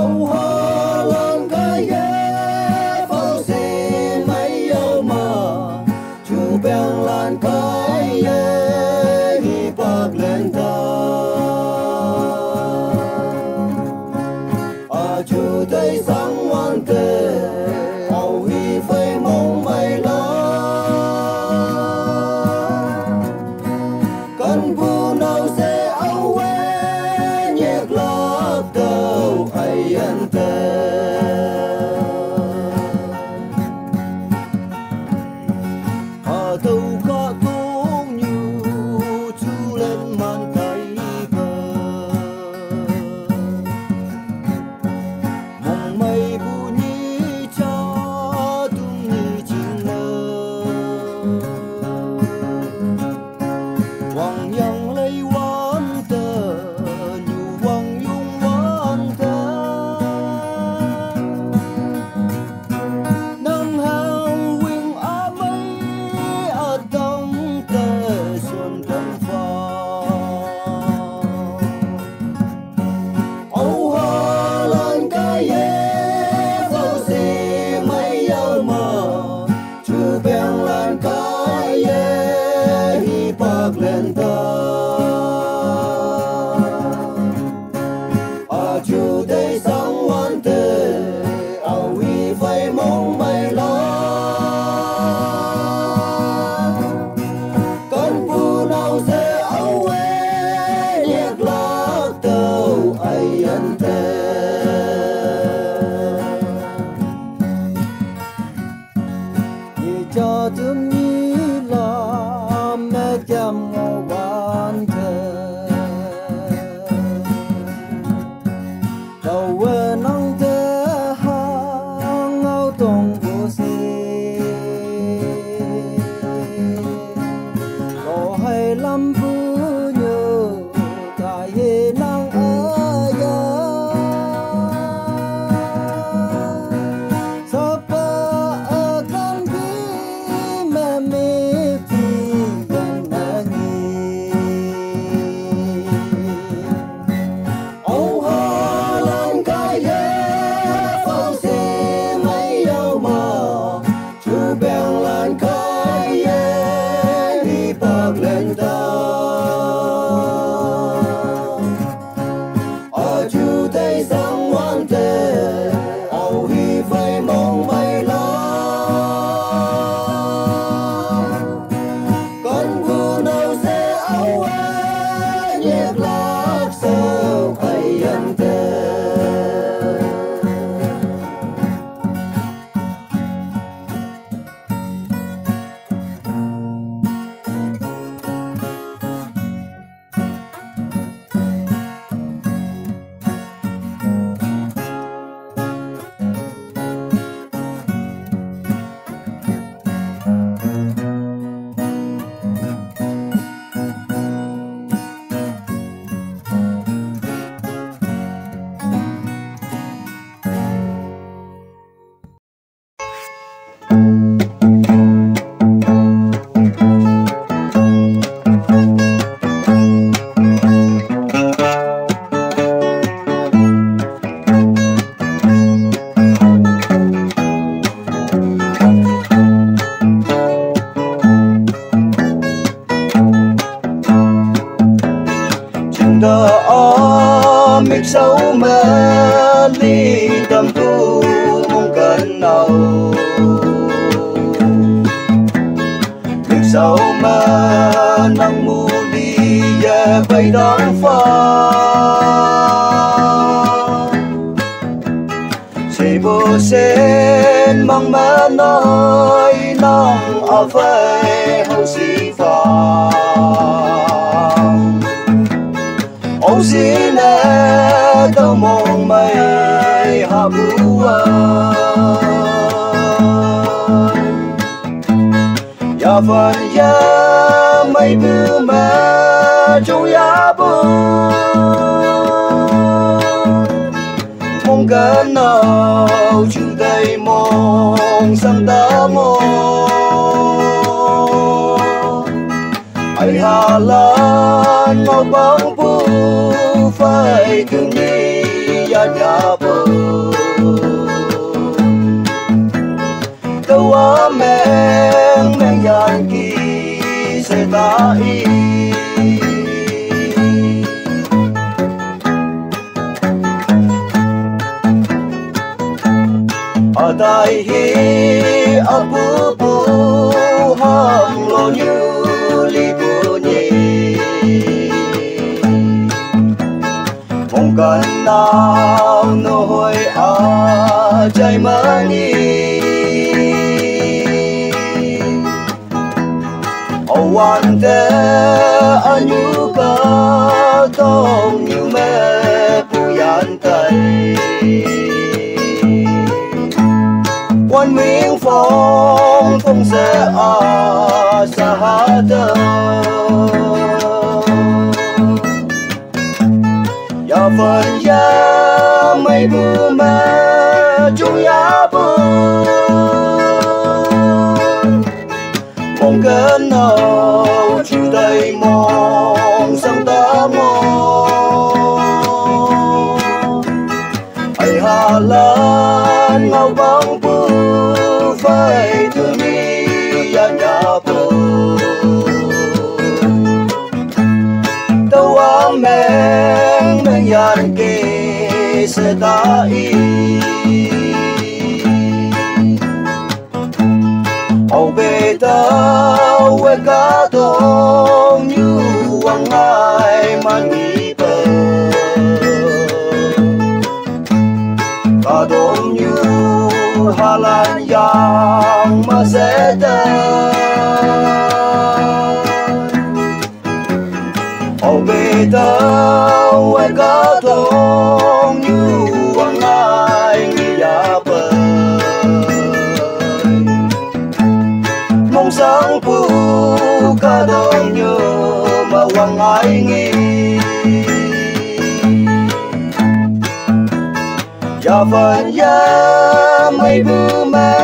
âu hoa lan cái ghé phong xin mấy yêu mà chú bèn lan cái ghé hi bạc lên ta chú thấy sáng ngoan tê âu hi phây mong mây lá cần bu nào sẽ âu quê nhạc lạc đâu ai ăn tê đâu có tung như chú lên màn tay cờ mong mây bu ni cho tung như chim nơ hoàng yang lấy quan tơ như hoàng dung quan tơ nâng hàng quyên á mây ở đông tơ xuân đông pha âu hoa lan cái ghé phong xin mấy yêu mà chú bèn lan cái ghé hi bạc lên ta chú thấy sáng ngoan tê âu hi phây mong mây lá cần bu nào sẽ âu quê nhạc lạc đâu ai ăn tê như cho thương như là mẹ chăm ngô quan thơ đầu quê nắng thế hang ngao tông vô xê có hay lắm bu nhớ tại hệ nắng ở nhà sắp ở căn bí mẹ mê phi gần anh âu hoa lan cái ghé phong xin mấy yêu mà chú bèn lan cái ghé hi bạc lên ta chú thấy sáng ngoan tê âu hi phây mong mây lá cần bu nào sẽ âu quê nhạc lạc sao ai ăn tê đó mít sâu mơ ly tâm tu mong cần nào mít sâu mơ nắng mù đi về bay đón pha sẽ vô sen mong mơ nói nong ở về hậu sĩ pha âu xin đâu mong mây hạ bu ya phần ya mây bu mà châu ya bu mong gần nào chú đây mong sang ta mong ai hà lan ngọc bóng bu phải thương đi ya ya bu Atai hi apupu hang lo như li bu nhi mong cần nào nô hoi a trái mơ ni Oan te anyu ka tong như me puyan tay Quan miếng phong phong sẽ a sa ha tơ Ya phần ya mây bu ma chu ya bu Mong cơn nào chu tay mong sang ta mong ai hà lan ngao bóng bu phải thương mi ya nhà bu tàu ám men men yan kê sẽ ta y Âu bê tao quê cá thôn như hoàng ai mà nghỉ bờ Cá thôn như Hà Lan yang mà sẽ tới Âu bê tao quê cá thôn như hoàng ai nghỉ bờ Mong sáng pu ca đông nhớ mà hoàng ai nghi Ya phần ya mây bu ma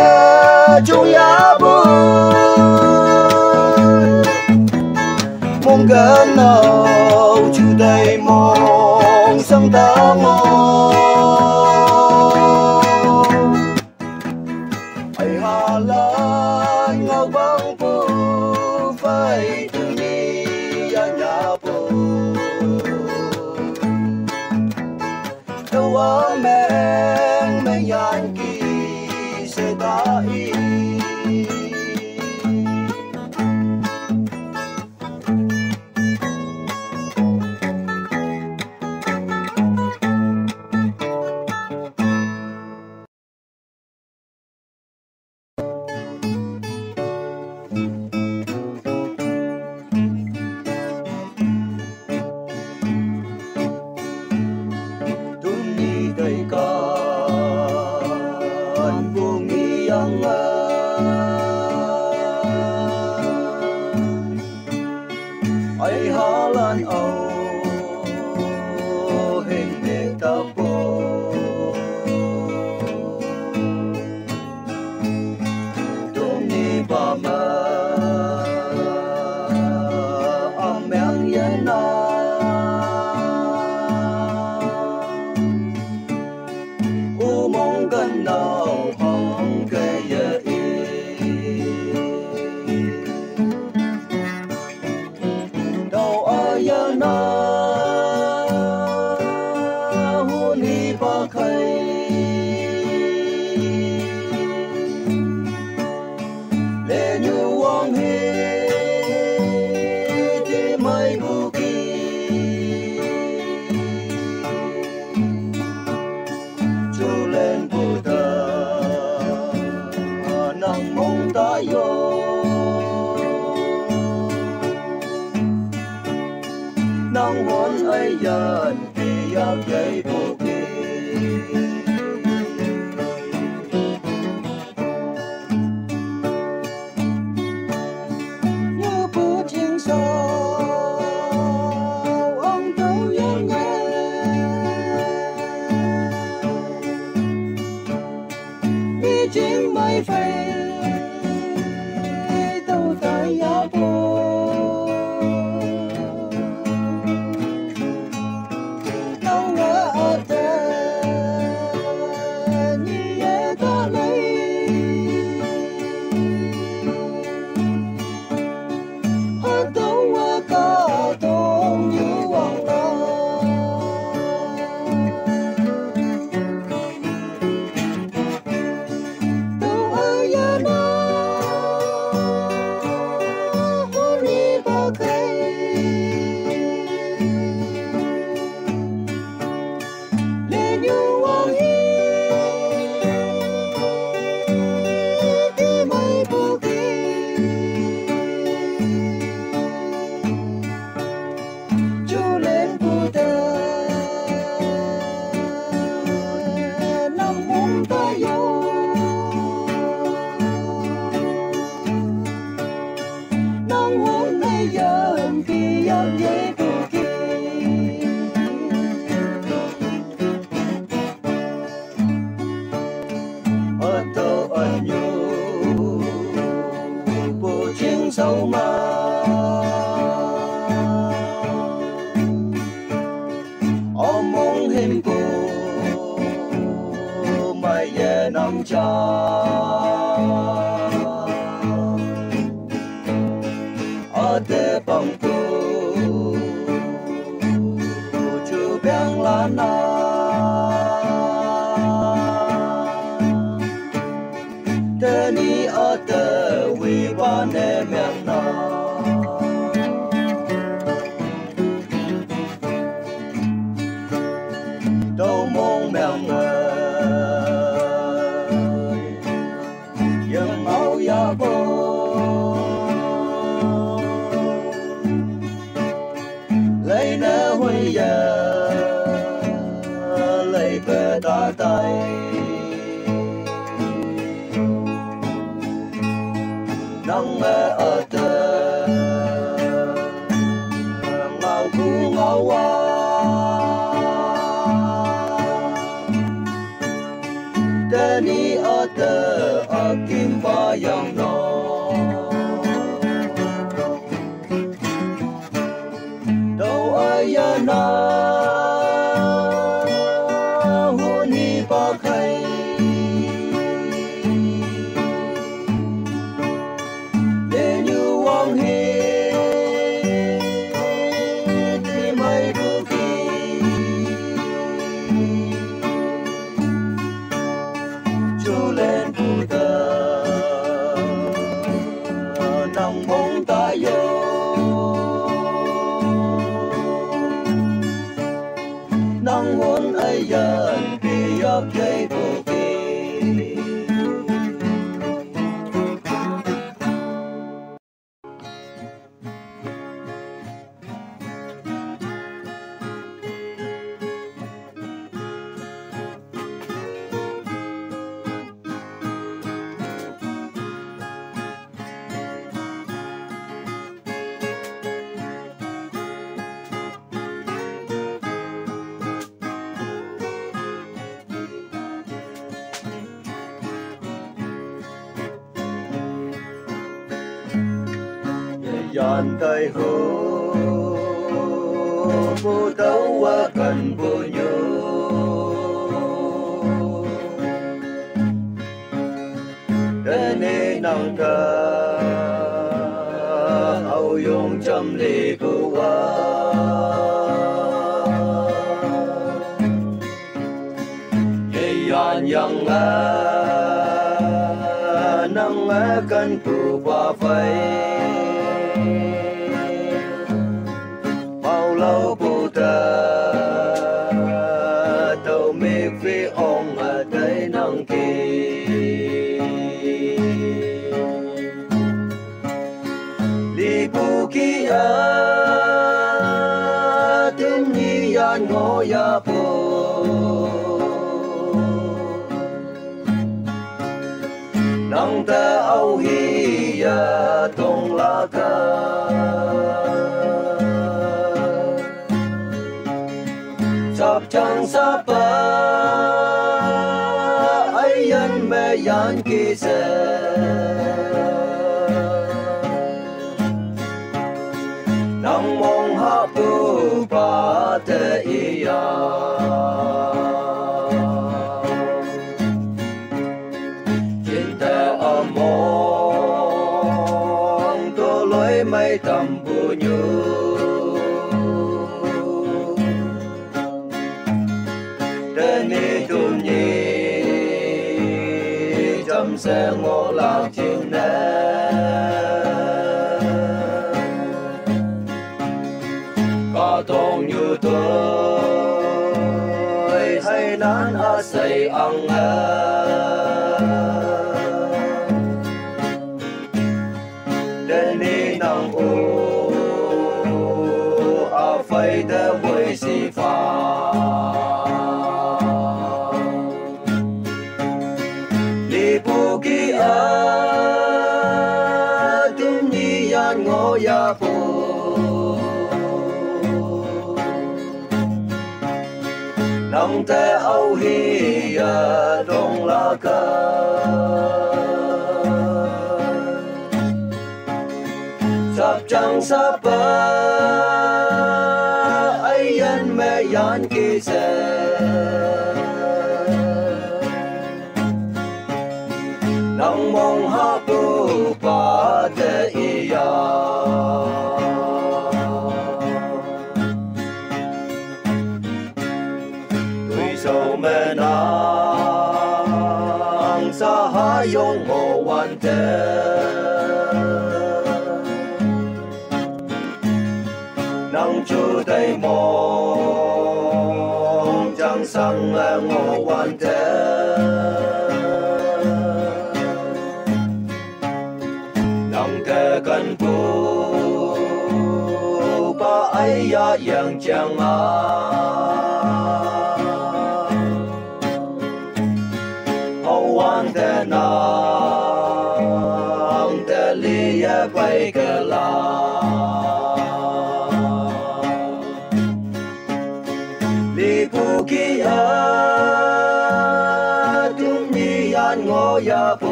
chung ya bu Mong cơn nào chu tay mong sang ta mong ai Hà Lan ngao băng pu phải từ mi ya nhà pu đâu ở men men yan ki se ta i ai Hà Lan Âu hình để ta bồ Đông ni ba ma am yang yên na u mong cần nào hong cây nang hon ai yan thì yak dây bu ki như bu chinh sao ông đâu yên nghe đi chính mây phây đâu tại ya bu nắng trắng ở thế bằng tu chú bèn lá na thế ni ở thế vì ban em na đâu mong mèo ơi yang mau ya bo lấy nè huy ya lấy về ta tay nắng mẹ ở tơ ngao cu ngao hoa ni ở tơ ở kim ba yang no đâu ai ya na huân hi ba khai để như wang hi thì mai bu ki chú lên phụ tơ nắng bóng ta yo nắng huân ai dân vì ấp dây phụ kỳ dọn tay hô bố tấu qua cần bố nhớ đến đây nông thơ âu dùng châm lì cụ qua dọn dọn nâng cần cụ qua phây bao lâu bù ta tàu miệt phi ông ở đây nâng kỳ li bù kia tương nhi yan ngô ya bù nâng ta âu hi ya tông la ca sắp chẳng sắp ai yan mẹ yan kỳ se nang mong ha pu pa te iya cinta among to lối mây tầm bu nhu ni tum nhi chăm xe ngô lạc chim nè có tông như tôi hay nán a say ăn đến ni nang u a phai de vui si pha tum nhi yan ngô ya phu nang te âu hi ya dong la ca sắp chẳng sắp ai yan mẹ yan kỳ se 能撒下用我完的，能住对梦，将生我完的，能的根部。哎呀，阳江啊，好玩的那的里也拜个啦，你不给啊，都你呀我也不。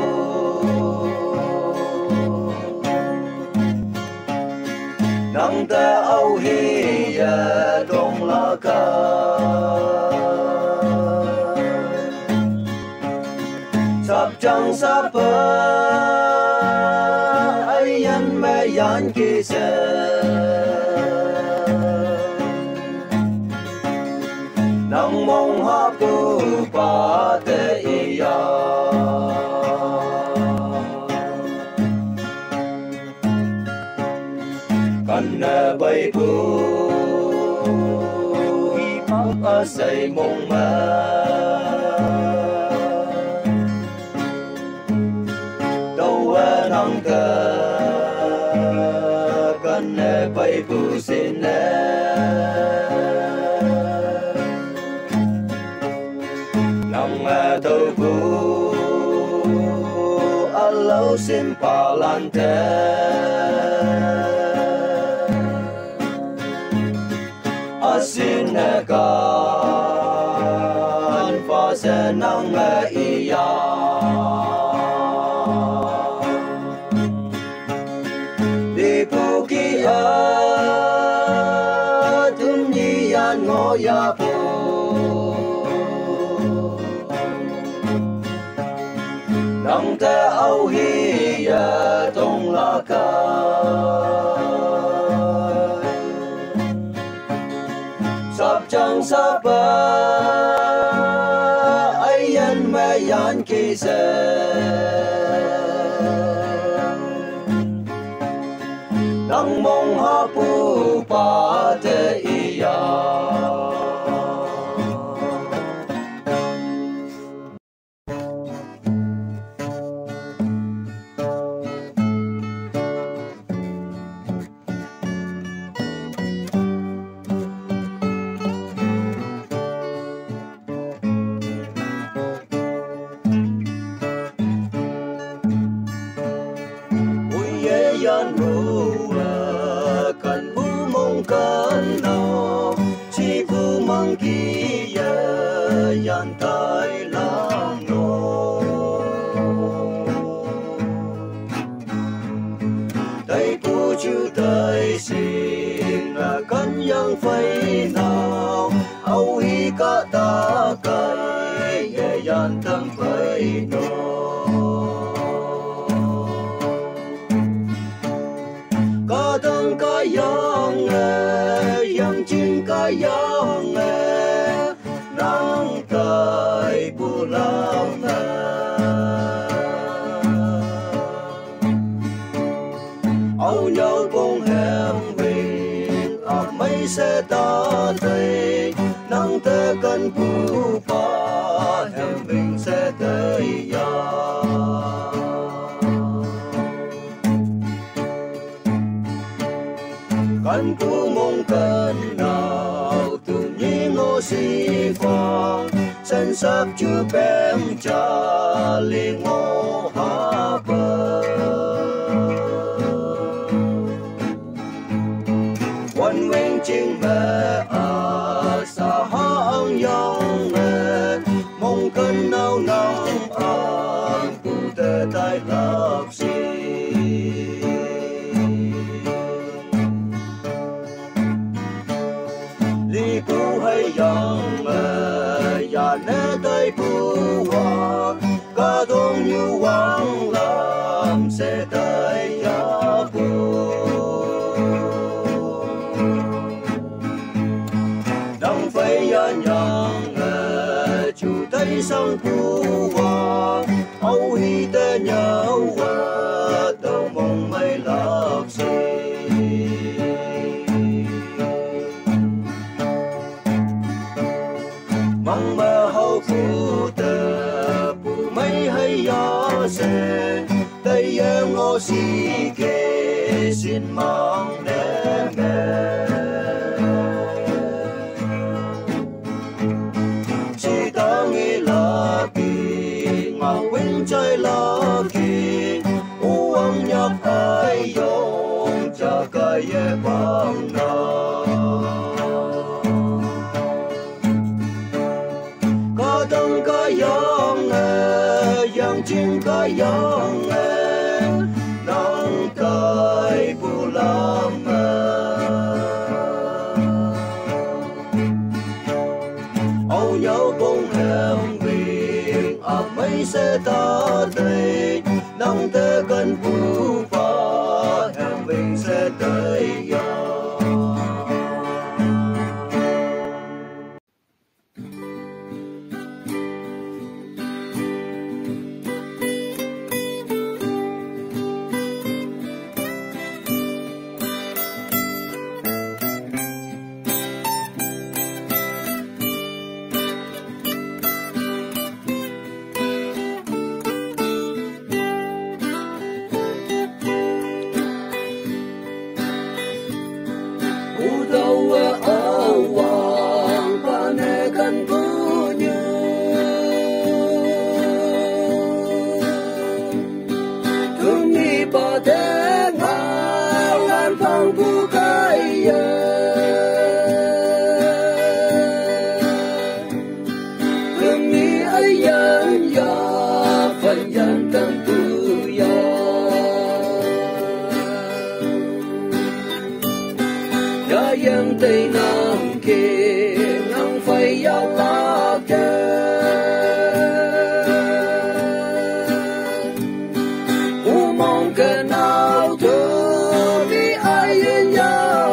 能得奧希呀東拉卡，十張十八，愛人咩人其實，能夢下不把的一樣。Karena Bible hidup asai mongma Dawa nangka Karena Bible sina Nama tubu Allah simpalante Sinakan fase nang iya Di pukia Tumnian ngoya po Nang te au hiya tong lakan Chẳng sắp ai nhân mẹ yan kỳ sẽ nang mong ha pu pa te iya yan rua kan bumong kan no si bumang kia yan tai lang no tai pu chu tai sim na kan yang phai nào au hi ka ta kai yan tam phai no Kadang kayang yang jin kayang nang tay pulang Âu nhau bông hem mình mấy xe ta tay nang te cần pu pa hem mình sẽ tới ya Kan ku mong kan nào tu nhi ngô si quang sân sắp chu bem cha li ngô ha bờ Quan nguyên chinh mẹ sa hang yang mong kan nào nang an tu te tai lap si yang ya ne dai pu wa ca dong như wang lam sẽ dai ya pu đang phải ya nhang chu tay sang phù hoa âu hi tê nhớ hoa đầu mong mây lạc xì mong mơ hậu phù tờ phù mây hay gió xe tây em ngô si kê xin mong đêm mẹ chỉ ta nghĩ là kỳ ngào quên chơi là kỳ uống nhấp ai dùng cho cái bằng nào có đông cái giống nghe giống chim cái giống nghe nắng cái bù lam âu nhớ bông em vì mấy sẽ ta đây nắng tê cần phù pha em mình sẽ tới dân tây nam kia nắng phơi gió lá u mong cái nào thương đi ai yên nhà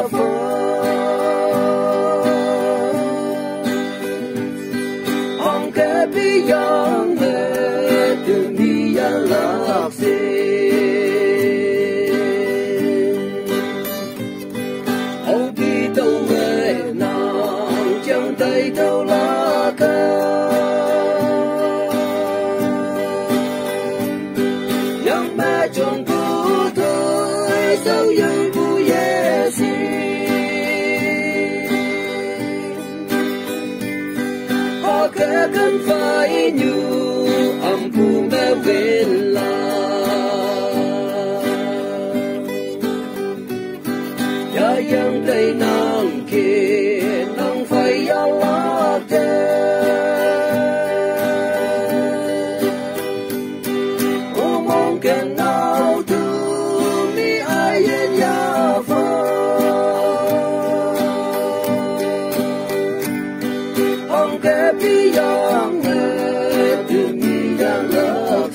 ông cái bi giang về từng đi ya lạc tay đâu lá cờ yang mẹ chồng cứu tôi sao dây bu ye si họ kẻ cần phải như âm phù mẹ về là ya yang tây nam kia nắng phơi gió lá ô mong cái nào thương đi ai yên nhà ông cái bi giang nghe từ mi giang lạc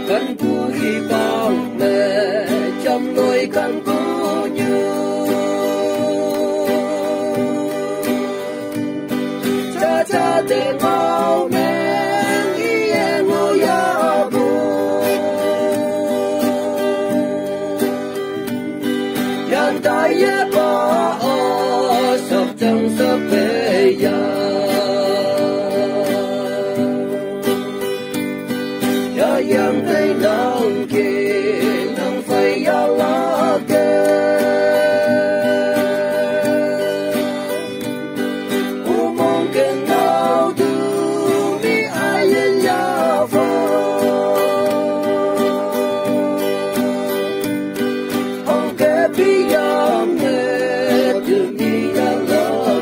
căn cu hi bằng mẹ trong lối căn cu như cha cha tên mau men ie ngô ya bu yang tai ye ba o sập trong sập về ya ya yang tây nam kia nắng phơi gió lá u mong cái nào thương đi ai yên nhà ông cái bi giang nghe từ mi giang lạc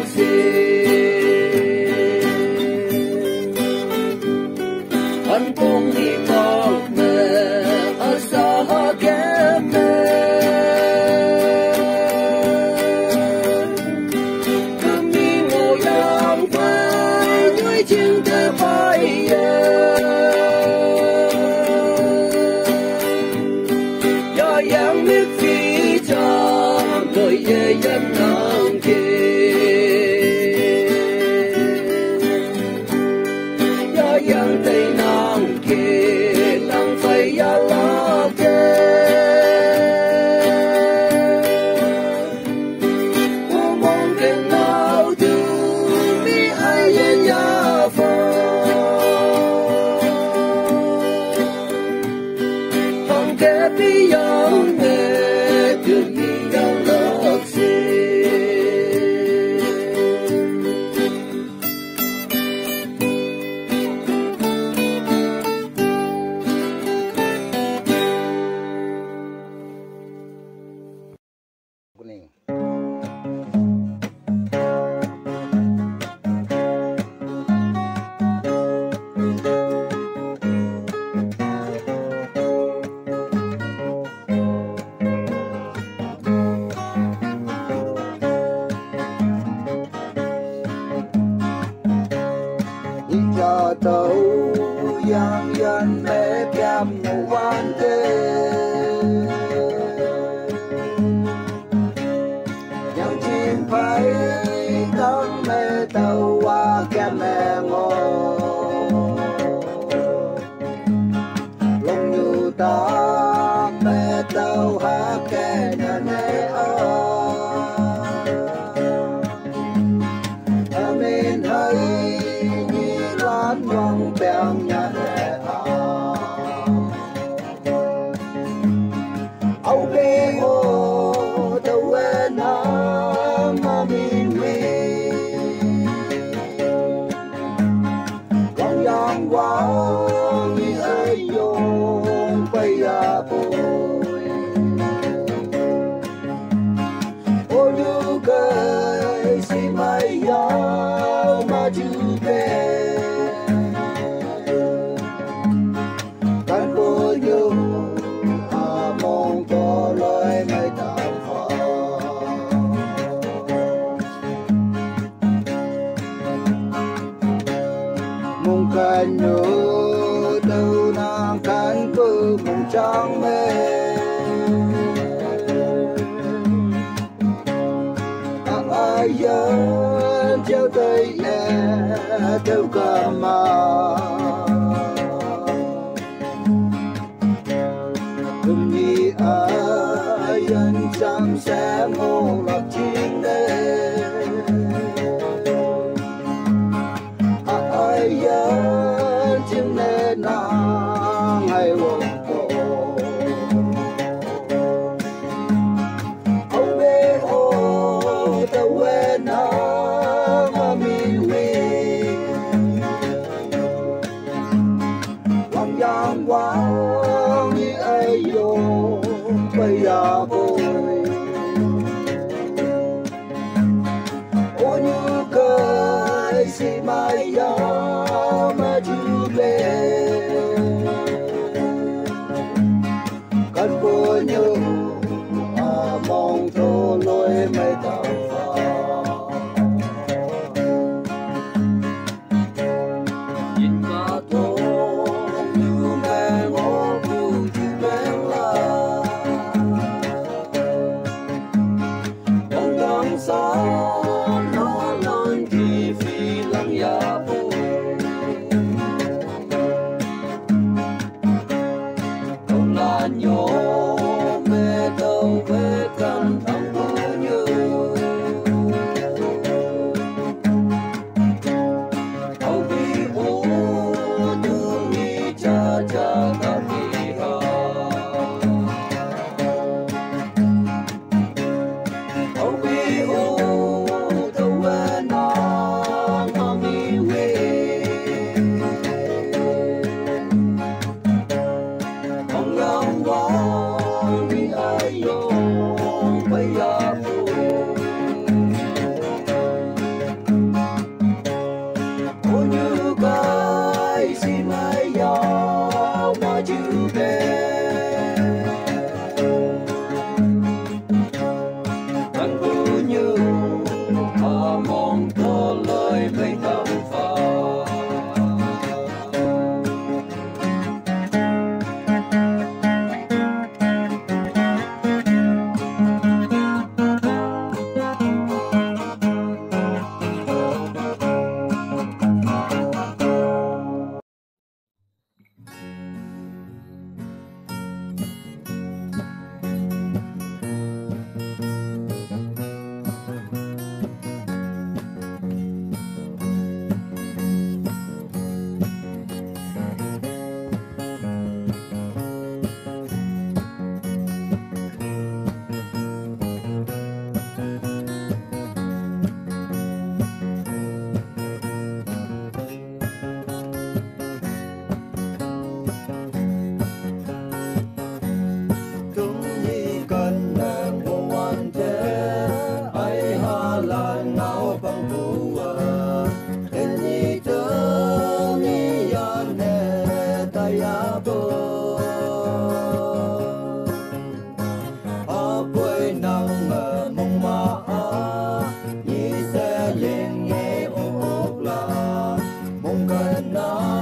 tàu yang yan mẹ kem ngủ van thế yang chim phải tăng mẹ tàu qua kem mẹ ngô lòng như ta mẹ tàu hát kẻ nhà nè amen hay như lan vòng bèo nhà nè âu bê ô tàu em mà mình vì con yang quá như ai dùng bây giờ bồi ô như cây xì mây gió mà chưa về tan bồi như mong có lời mây tạo phở mong cần nhớ đâu nàng can cứ mong trắng mê ai dân treo tay theo cả mà đừng nghĩ ai dân chăm sẽ một lập chiến đêm ai dân chim nên nàng hay buồn khổ ông bê ô tàu quên mà mình vì lòng giang quá như ai vô bây giờ vui ô như cây xì mây gió mà chưa về cần bùa như mong thô lối mây tạo phở nhìn mà thô như mẹ ngô cứu chú bên là con đang xa nó lớn thì phi lăng ya bùi con là nhô mẹ đâu về căn thằng bố như âu bi ô thương nghĩ cha cha ta đi ha âu bi ô tàu em mà mình về không lòng quá vì ai dùng bây giờ vui ô như cây xì mây gió mà chưa về anh cứ như mong có lời mây tầm phở Hãy subscribe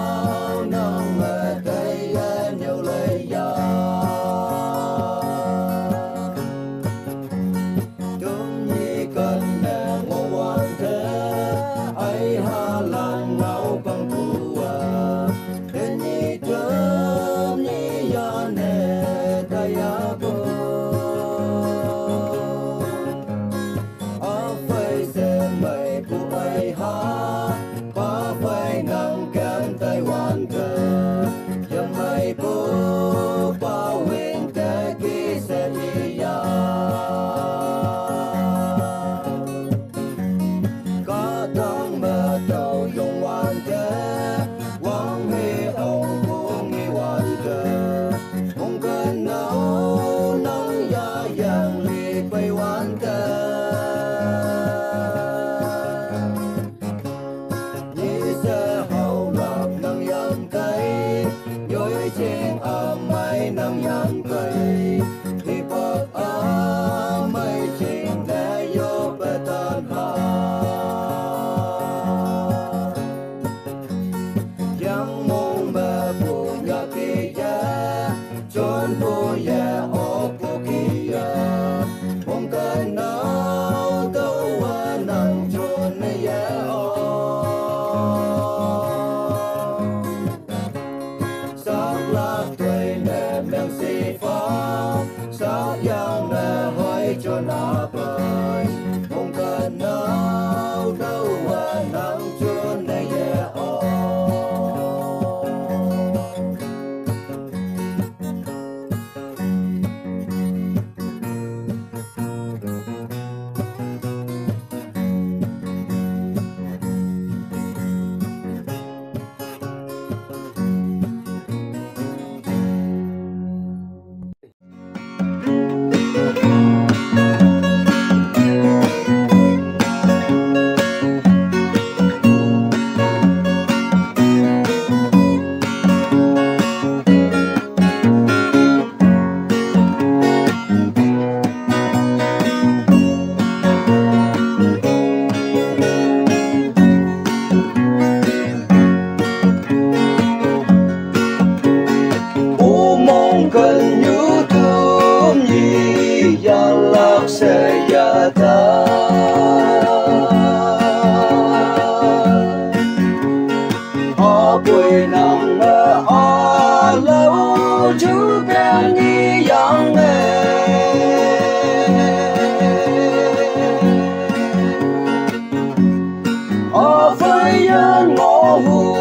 ở với nhân ngõ hù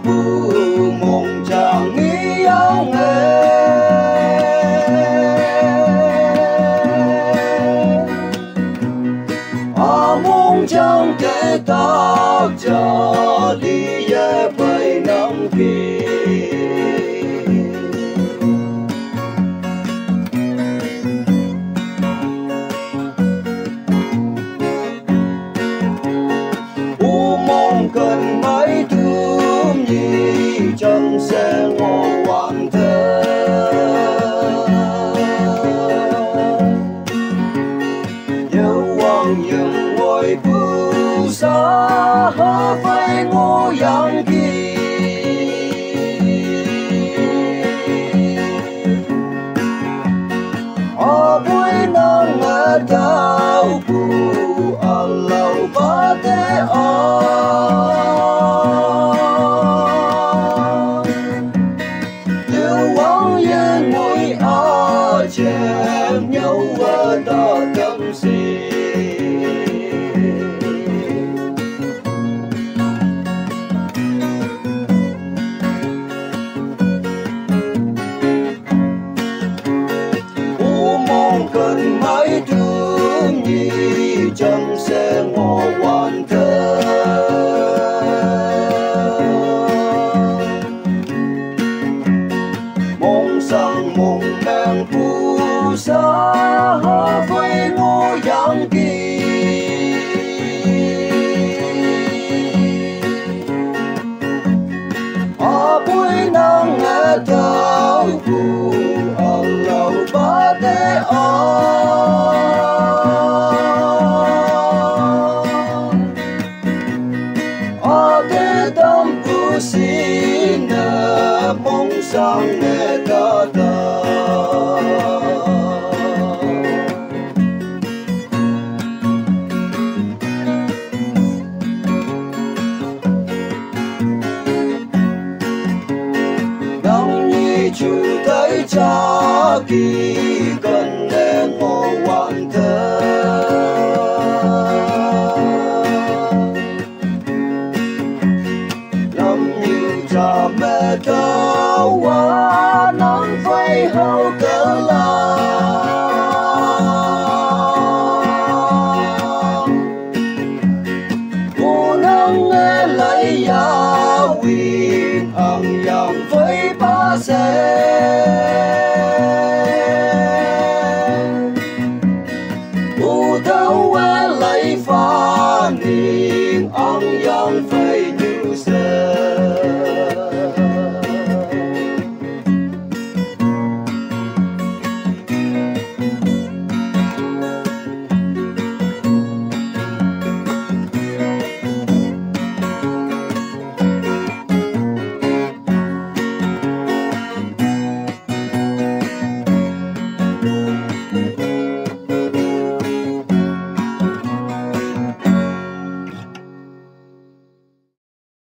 bù mong chẳng nghĩ áo nghề ở mong chẳng kể tao chờ đi về bay nắng kỳ cần mấy thương gì trong xe ngô hoàn thơ yêu hoàng những ngồi bưu xa hơ với ngô yang kỳ ở buổi nắng ở cao bù ở lâu ba thế chém nhau ở đó tâm si u mong cần mấy thương gì trong xe ngô hoàn thơ mong sang mong mang phù sa với ngô yang kỳ ở buổi nắng nghe thao phù ở lâu ba thế ở thế tâm phù xin mong sang nghe ta chủ thấy cha kỳ